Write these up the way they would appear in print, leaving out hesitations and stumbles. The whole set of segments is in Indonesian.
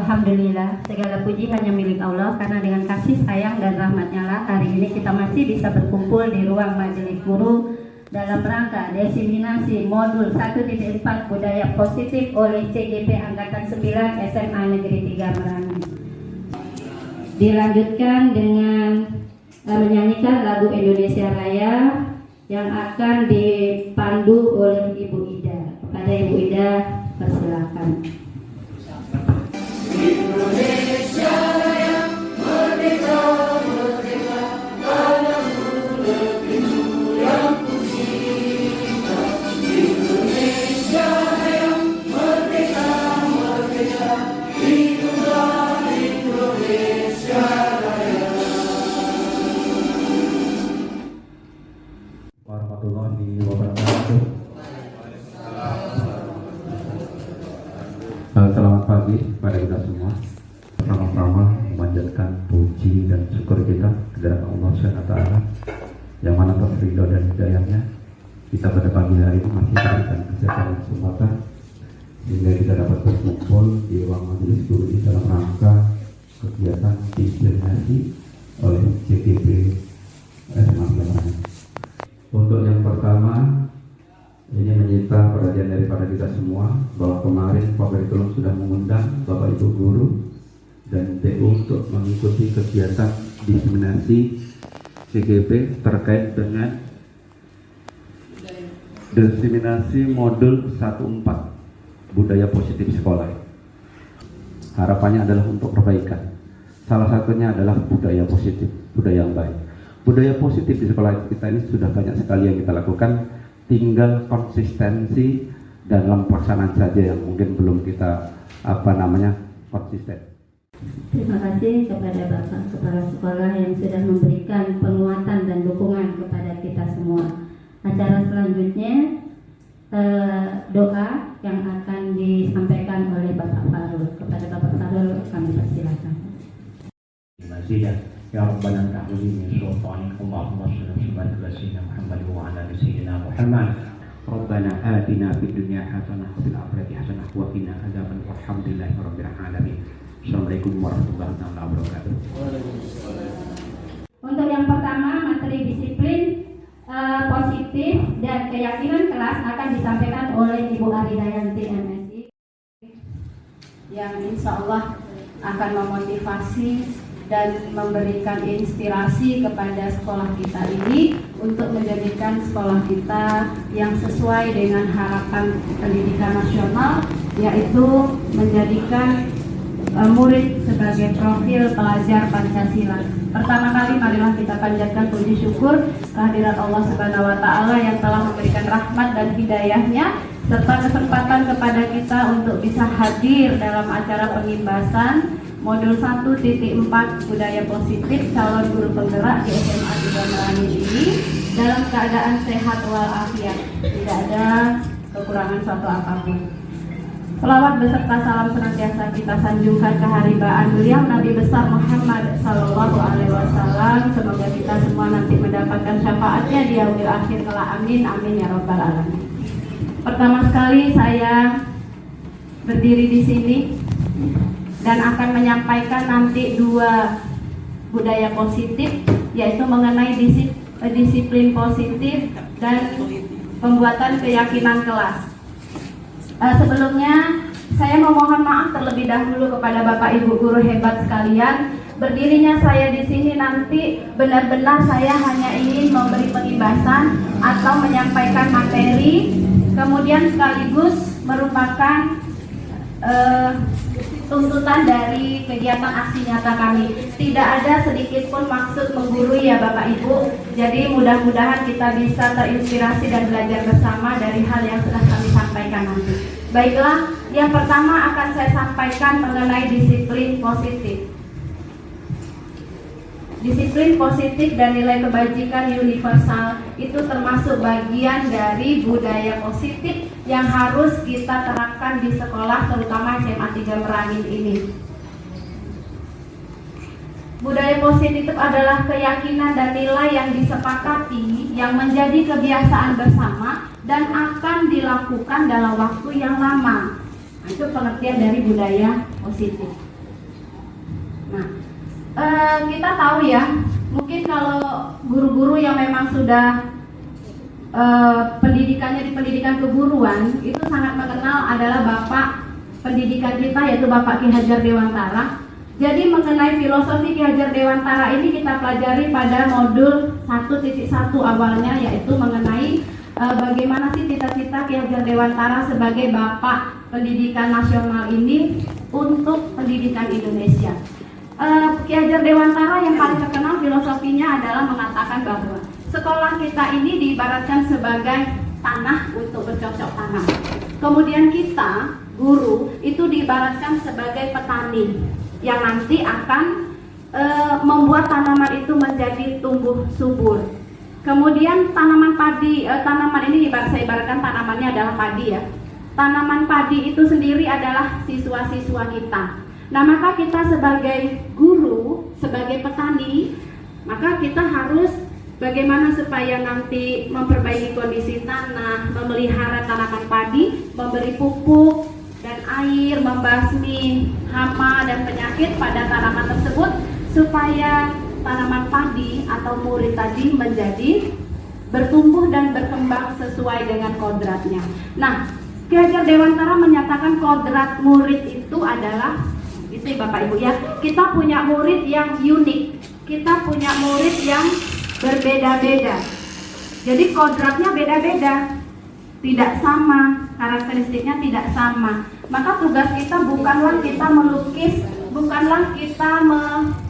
Alhamdulillah, segala puji hanya milik Allah, karena dengan kasih sayang dan rahmatnya lah hari ini kita masih bisa berkumpul di ruang majelis guru dalam rangka diseminasi modul 1.4 budaya positif oleh CGP Angkatan 9 SMA Negeri 3 Merangin. Dilanjutkan dengan menyanyikan lagu Indonesia Raya yang akan dipandu oleh Ibu Ida. Kepada Ibu Ida, persilakan. Indonesia Raya, merdeka, merdeka, padamu negeriku yang kucinta. Indonesia Raya, merdeka, merdeka, hiduplah Indonesia Raya. Warahmatullahi wabarakatuh. Selamat pagi kepada kita semua. Pertama-tama memanjatkan puji dan syukur kita kepada Allah SWT yang mana atas ridho dan hidayahnya kita pada pagi hari ini masih diberikan kesehatan dan kesempatan sehingga kita dapat berkumpul di ruang majelis guru ini dalam rangka kegiatan diseminasi oleh CGP SMA Merangin. Untuk yang pertama, ini menyita perhatian daripada kita semua bahwa kemarin Pak Kurikulum sudah mengundang Bapak Ibu Guru dan TU untuk mengikuti kegiatan diseminasi CGP terkait dengan diseminasi modul 1.4 budaya positif sekolah. Harapannya adalah untuk perbaikan. Salah satunya adalah budaya positif, budaya yang baik. Budaya positif di sekolah kita ini sudah banyak sekali yang kita lakukan. Tinggal konsistensi dalam pelaksanaan saja yang mungkin belum kita konsisten. Terima kasih kepada Bapak Kepala Sekolah yang sudah memberikan penguatan dan dukungan kepada kita semua. Acara selanjutnya doa yang akan disampaikan oleh Bapak Farul. Kepada Bapak Farul kami persilakan. Terima kasih. Ya Rabbana ta'udhu min sultanikum wa sallallahu ala sayyidina Muhammad wa ala sayyidina Muhammad. Rabbana atina fid dunya hasanah wa fil akhirati hasanah wa qina adzaban nar. Alhamdulillahi rabbil alamin. Assalamualaikum warahmatullahi wabarakatuh. Untuk yang pertama, materi disiplin positif dan keyakinan kelas akan disampaikan oleh Ibu Aridayanti MSI yang insya Allah akan memotivasi dan memberikan inspirasi kepada sekolah kita ini untuk menjadikan sekolah kita yang sesuai dengan harapan pendidikan nasional, yaitu menjadikan murid sebagai profil pelajar Pancasila. Pertama kali marilah kita panjatkan puji syukur kehadirat Allah Subhanahu wa taala yang telah memberikan rahmat dan hidayahnya serta kesempatan kepada kita untuk bisa hadir dalam acara pengimbasan modul 1.4 budaya positif calon guru penggerak di SMA 3 Merangin ini dalam keadaan sehat walafiat, tidak ada kekurangan suatu apapun. Selawat beserta salam senantiasa kita sanjungkan keharibaan beliau Nabi besar Muhammad Sallallahu Alaihi Wasallam. Semoga kita semua nanti mendapatkan syafaatnya di yaumil akhir kelak. Amin amin ya rabbal alamin. Pertama sekali saya berdiri di sini dan akan menyampaikan nanti dua budaya positif, yaitu mengenai disiplin positif dan pembuatan keyakinan kelas. Sebelumnya saya memohon maaf terlebih dahulu kepada Bapak Ibu guru hebat sekalian. Berdirinya saya di sini nanti benar-benar saya hanya ingin memberi pengimbasan atau menyampaikan materi, kemudian sekaligus merupakan tuntutan dari kegiatan aksi nyata kami. Tidak ada sedikit pun maksud menggurui ya Bapak Ibu. Jadi mudah-mudahan kita bisa terinspirasi dan belajar bersama dari hal yang sudah kami sampaikan nanti. Baiklah, yang pertama akan saya sampaikan mengenai disiplin positif. Disiplin positif dan nilai kebajikan universal itu termasuk bagian dari budaya positif yang harus kita terapkan di sekolah, terutama SMA 3 Merangin ini. Budaya positif adalah keyakinan dan nilai yang disepakati, yang menjadi kebiasaan bersama dan akan dilakukan dalam waktu yang lama. Itu pengertian dari budaya positif. Nah, kita tahu ya, mungkin kalau guru-guru yang memang sudah pendidikannya di pendidikan keguruan itu sangat mengenal adalah bapak pendidikan kita, yaitu Bapak Ki Hajar Dewantara. Jadi mengenai filosofi Ki Hajar Dewantara ini kita pelajari pada modul 1.1 awalnya, yaitu mengenai bagaimana sih cita-cita Ki Hajar Dewantara sebagai bapak pendidikan nasional ini untuk pendidikan Indonesia. Ki Hajar Dewantara yang paling terkenal filosofinya adalah mengatakan bahwa sekolah kita ini diibaratkan sebagai tanah untuk bercocok tanam. Kemudian kita, guru, itu diibaratkan sebagai petani yang nanti akan membuat tanaman itu menjadi tumbuh subur. Kemudian tanaman padi, tanaman ini saya ibaratkan tanamannya adalah padi ya. Tanaman padi itu sendiri adalah siswa-siswa kita. Nah, maka kita sebagai guru, sebagai petani, maka kita harus bagaimana supaya nanti memperbaiki kondisi tanah, memelihara tanaman padi, memberi pupuk dan air, membasmi hama dan penyakit pada tanaman tersebut supaya tanaman padi atau murid tadi menjadi bertumbuh dan berkembang sesuai dengan kodratnya. Nah, Ki Hajar Dewantara menyatakan kodrat murid itu adalah itu Bapak Ibu ya, kita punya murid yang unik, kita punya murid yang berbeda-beda. Jadi kodratnya beda-beda, tidak sama, karakteristiknya tidak sama. Maka tugas kita bukanlah kita melukis, bukanlah kita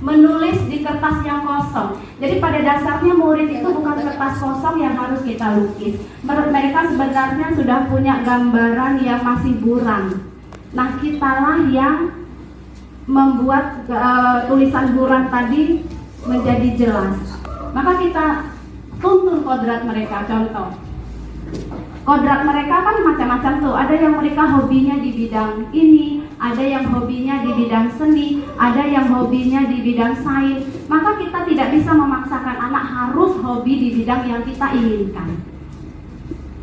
menulis di kertas yang kosong. Jadi pada dasarnya murid itu bukan kertas kosong yang harus kita lukis. Mereka sebenarnya sudah punya gambaran yang masih buram. Nah, kitalah yang membuat tulisan buram tadi menjadi jelas. Maka kita tuntun kodrat mereka. Contoh, kodrat mereka kan macam-macam tuh. Ada yang mereka hobinya di bidang ini, ada yang hobinya di bidang seni, ada yang hobinya di bidang sains. Maka kita tidak bisa memaksakan anak harus hobi di bidang yang kita inginkan.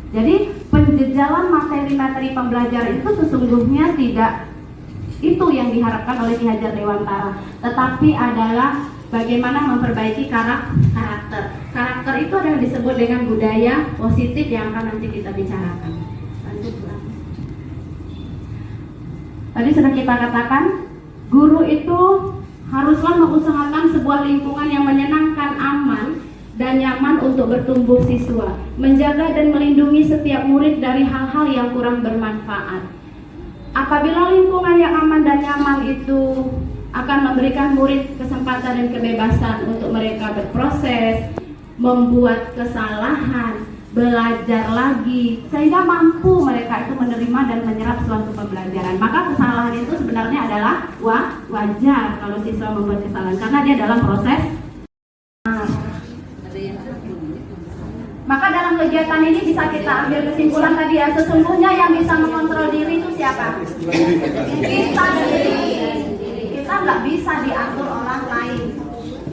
Jadi penjejalan materi-materi pembelajaran itu sesungguhnya tidak itu yang diharapkan oleh Ki Hajar Dewantara, tetapi adalah bagaimana memperbaiki karakter. Karakter itu adalah disebut dengan budaya positif yang akan nanti kita bicarakan. Lanjut. Tadi sudah kita katakan, guru itu haruslah mengusahakan sebuah lingkungan yang menyenangkan, aman, dan nyaman untuk bertumbuh siswa, menjaga dan melindungi setiap murid dari hal-hal yang kurang bermanfaat. Apabila lingkungan yang aman dan nyaman itu akan memberikan murid kesempatan dan kebebasan untuk mereka berproses, membuat kesalahan, belajar lagi, sehingga mampu mereka itu menerima dan menyerap suatu pembelajaran. Maka kesalahan itu sebenarnya adalah wajar kalau siswa membuat kesalahan, karena dia dalam proses. Maka dalam kegiatan ini bisa kita ambil kesimpulan tadi ya, sesungguhnya yang bisa mengontrol diri itu siapa? Kita sendiri. Kita nggak bisa diatur orang lain.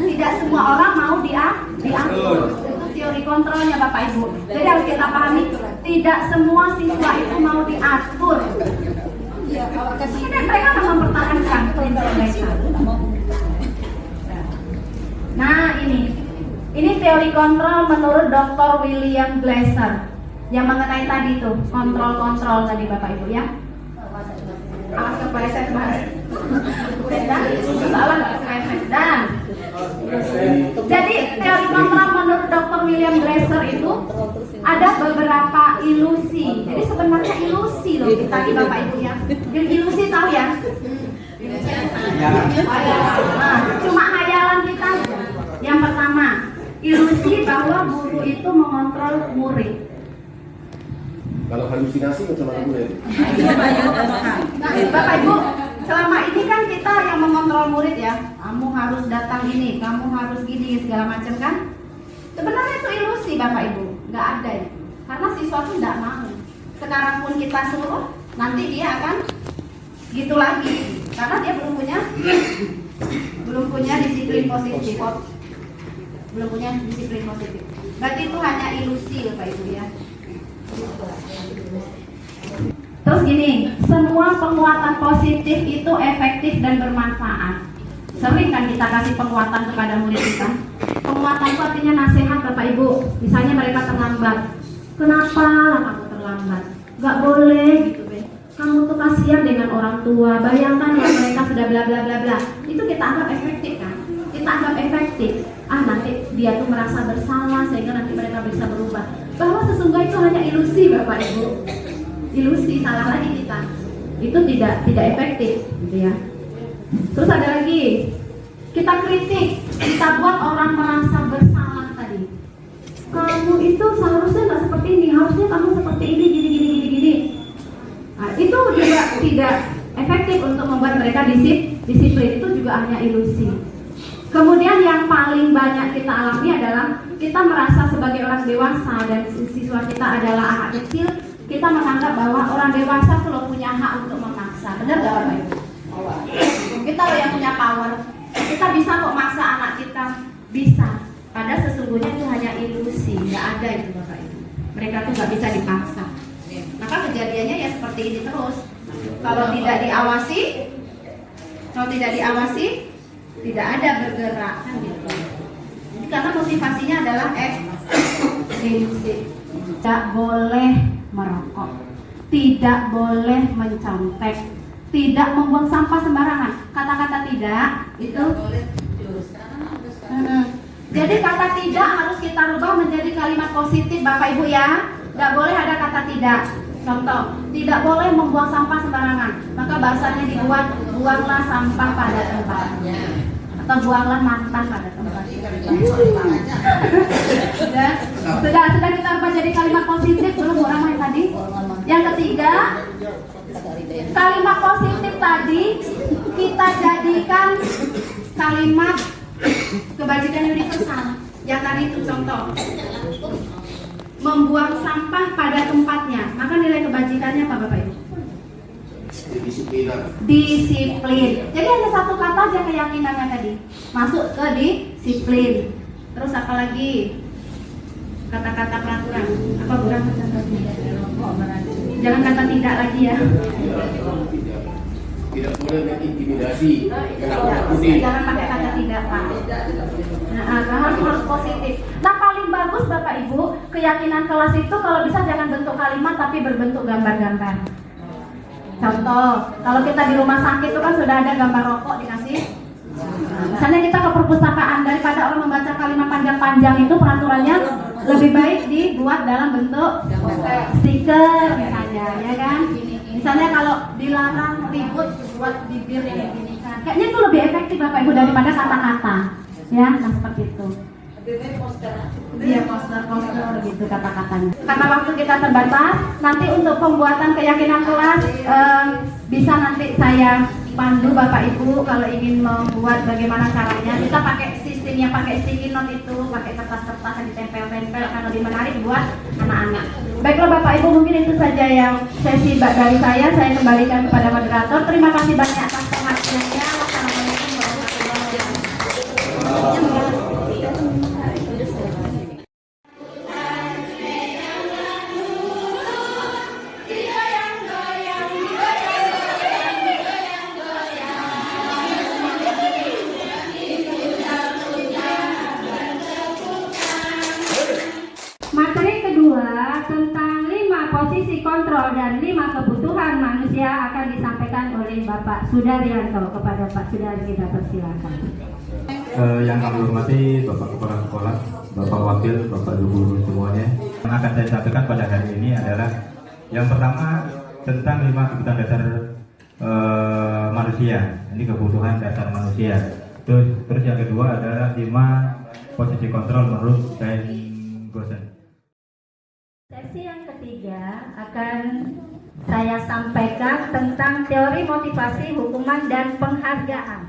Tidak semua orang mau diatur. Itu teori kontrolnya Bapak Ibu. Jadi harus kita pahami, tidak semua siswa itu mau diatur. Jadi mereka akan mempertahankan prinsip mereka. Nah ini teori kontrol menurut Dr. William Glasser yang mengenai tadi tuh kontrol tadi Bapak Ibu ya. Awas kepleset bahas. Soalan kepleset dan jadi teori kontrol menurut Dr. William Glasser itu ada beberapa ilusi. Jadi sebenarnya ilusi loh tadi Bapak Ibu ya. Ilusi tahu ya? Nah, cuma hayalan kita aja. Yang pertama, ilusi bahwa guru itu mengontrol murid. Kalau halusinasi macam mana Bu? Nah, Bapak Ibu, selama ini kan kita yang mengontrol murid ya. Kamu harus datang ini, kamu harus gini, segala macam kan. Sebenarnya itu ilusi Bapak Ibu, nggak ada ya. Karena siswa itu nggak mau. Sekarang pun kita suruh, nanti dia akan gitu lagi. Karena dia belum punya disiplin positif. Belum punya disiplin positif. Berarti itu hanya ilusi Bapak Ibu ya. Terus gini, semua penguatan positif itu efektif dan bermanfaat. Sering kan kita kasih penguatan kepada murid kita. Penguatan itu artinya nasihat Bapak Ibu. Misalnya mereka terlambat. Kenapa kamu terlambat? Gak boleh gitu deh. Kamu tuh kasihan dengan orang tua. Bayangkan kalau mereka sudah bla bla bla bla. Itu kita anggap efektif kan? Kita anggap efektif. Nanti dia tuh merasa bersalah sehingga nanti mereka bisa berubah. Bahwa sesungguhnya itu hanya ilusi Bapak Ibu. Ilusi, salah lagi kita. Itu tidak efektif gitu ya. Terus ada lagi, kita kritik, kita buat orang merasa bersalah tadi. Kamu itu seharusnya nggak seperti ini, harusnya kamu seperti ini, gini. Nah, itu juga tidak efektif untuk membuat mereka disiplin. Itu juga hanya ilusi. Kemudian yang paling banyak kita alami adalah kita merasa sebagai orang dewasa dan siswa kita adalah anak kecil. Kita menganggap bahwa orang dewasa tuh loh punya hak untuk memaksa. Benar nggak Bapak Ibu? Kita loh yang punya power. Kita bisa kok maksa anak kita, bisa. Padahal sesungguhnya itu hanya ilusi, nggak ada itu Bapak Ibu. Mereka tuh nggak bisa dipaksa. Maka kejadiannya ya seperti ini terus. Kalau tidak diawasi, tidak ada bergerak kan gitu. Karena motivasinya adalah ilusi. Tidak boleh merokok, tidak boleh mencontek, tidak membuang sampah sembarangan. Kata-kata tidak itu jadi kata tidak harus kita rubah menjadi kalimat positif Bapak Ibu ya. Tidak boleh ada kata tidak. Contoh, tidak boleh membuang sampah sembarangan. Maka bahasanya dibuat buanglah sampah pada tempatnya atau buanglah mantan pada tempatnya. Sudah kita rubah jadi kalimat positif belum Bu Rahma yang tadi? Yang ketiga, kalimat positif tadi kita jadikan kalimat kebajikan universal. Yang tadi itu contoh, membuang sampah pada tempatnya. Maka nilai kebajikannya apa Bapak Ibu? Disiplin. Jadi hanya satu kata aja keyakinannya tadi. Masuk ke disiplin. Terus apa lagi? Kata-kata peraturan. Apa Bu Rahma contohnya? Jangan kata tidak lagi ya. Tidak boleh mengintimidasi. Jangan pakai kata tidak Pak. Harus positif. Nah paling bagus Bapak Ibu, keyakinan kelas itu kalau bisa jangan bentuk kalimat tapi berbentuk gambar-gambar. Contoh, kalau kita di rumah sakit itu kan sudah ada gambar rokok dikasih. Misalnya kita ke perpustakaan, daripada orang membaca kalimat panjang-panjang itu peraturannya lebih baik dibuat dalam bentuk stiker misalnya, ya kan? Misalnya kalau dilarang ribut buat bibir yang gini kan, kayaknya itu lebih efektif Bapak Ibu daripada kata-kata, ya, nah seperti itu. Iya poster gitu kata-katanya. Karena waktu kita terbatas, nanti untuk pembuatan keyakinan kelas bisa nanti saya pandu Bapak Ibu kalau ingin membuat bagaimana caranya. Kita pakai sistemnya, pakai sticky note itu, pakai kertas-kertas yang ditempel-tempel akan lebih menarik buat anak-anak. Baiklah Bapak Ibu, mungkin itu saja yang sesi dari saya kembalikan kepada moderator. Terima kasih banyak atas perhatiannya. Wassalamualaikum warahmatullahi wabarakatuh. Materi kedua tentang 5 posisi kontrol dan 5 kebutuhan manusia akan disampaikan oleh Bapak Sudaryanto. Kepada Pak Sudar kita persilakan. Yang kami hormati Bapak Kepala Sekolah, Bapak Wakil, Bapak Guru semuanya. Yang akan saya sampaikan pada hari ini adalah yang pertama tentang 5 kebutuhan dasar manusia. Ini kebutuhan dasar manusia. Terus yang kedua adalah 5 posisi kontrol menurut Sain Gosen. Sesi yang ketiga akan saya sampaikan tentang teori motivasi, hukuman, dan penghargaan.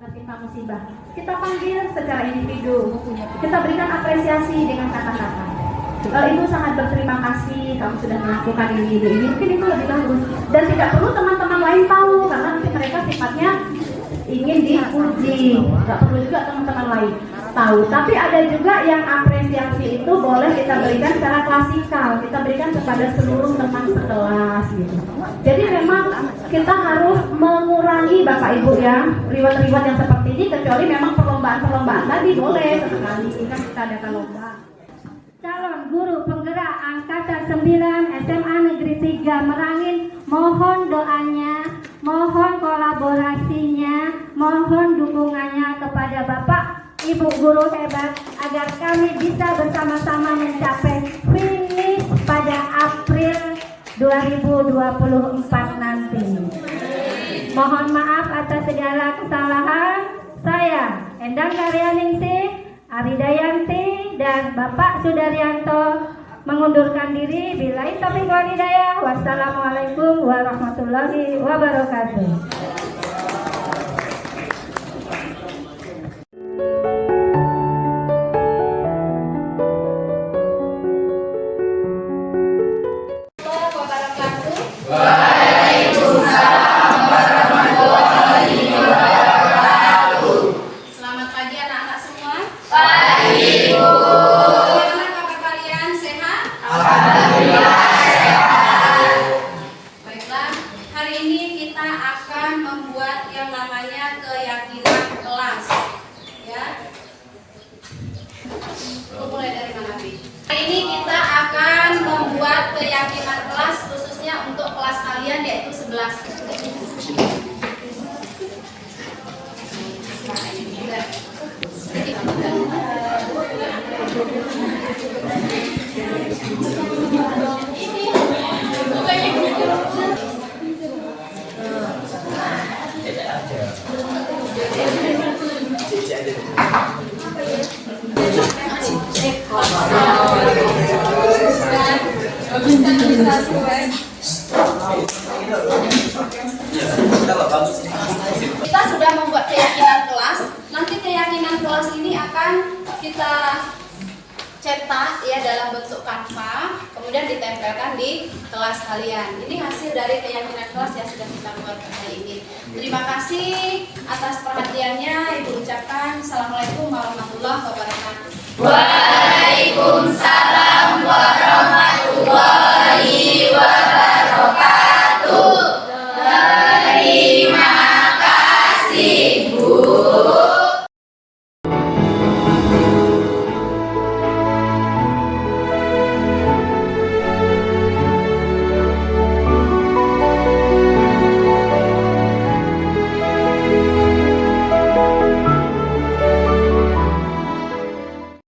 Ketika musibah, kita panggil secara individu, kita berikan apresiasi dengan kata-kata. Ibu sangat berterima kasih, kamu sudah melakukan ini. Mungkin itu lebih bagus. Dan tidak perlu teman-teman lain tahu, karena nanti mereka sifatnya ingin dipuji. Tidak perlu juga teman-teman lain tahu. Tapi ada juga yang apresiasi itu boleh kita berikan secara klasikal. Kita berikan kepada seluruh teman sekelas gitu. Jadi memang kita harus mengurangi Bapak Ibu ya reward-reward yang seperti ini, kecuali memang perlombaan tadi boleh sesekali kan kita adakan lomba. Calon guru penggerak angkatan 9 SMA Negeri 3 Merangin, mohon doanya, mohon kolaborasinya, mohon dukungannya kepada Bapak Ibu guru hebat agar kami bisa bersama-sama mencapai finish pada April 2024 nanti. Mohon maaf atas segala kesalahan. Saya Endang Karyaningsih, Aridayanti, dan Bapak Sudaryanto mengundurkan diri. Billahi taufiq wal hidayah. Wassalamualaikum warahmatullahi wabarakatuh. Selamat pagi anak-anak semua. Pagi, Bu. Bagaimana kabar kalian? Sehat? Alhamdulillah sehat. Baiklah, hari ini kita akan membuat yang namanya keyakinan kelas. Ya. Mulai dari mana, Bi? Hari ini kita akan membuat keyakinan kelas khususnya untuk kelas kalian yaitu 11. Kita sudah membuat keyakinan kelas. Nanti keyakinan kelas ini akan kita cetak ya dalam bentuk kanva, kemudian ditempelkan di kelas kalian. Ini hasil dari keyakinan kelas yang sudah kita buat hari ini. Terima kasih atas perhatiannya. Ibu ucapkan Assalamualaikum warahmatullahi wabarakatuh.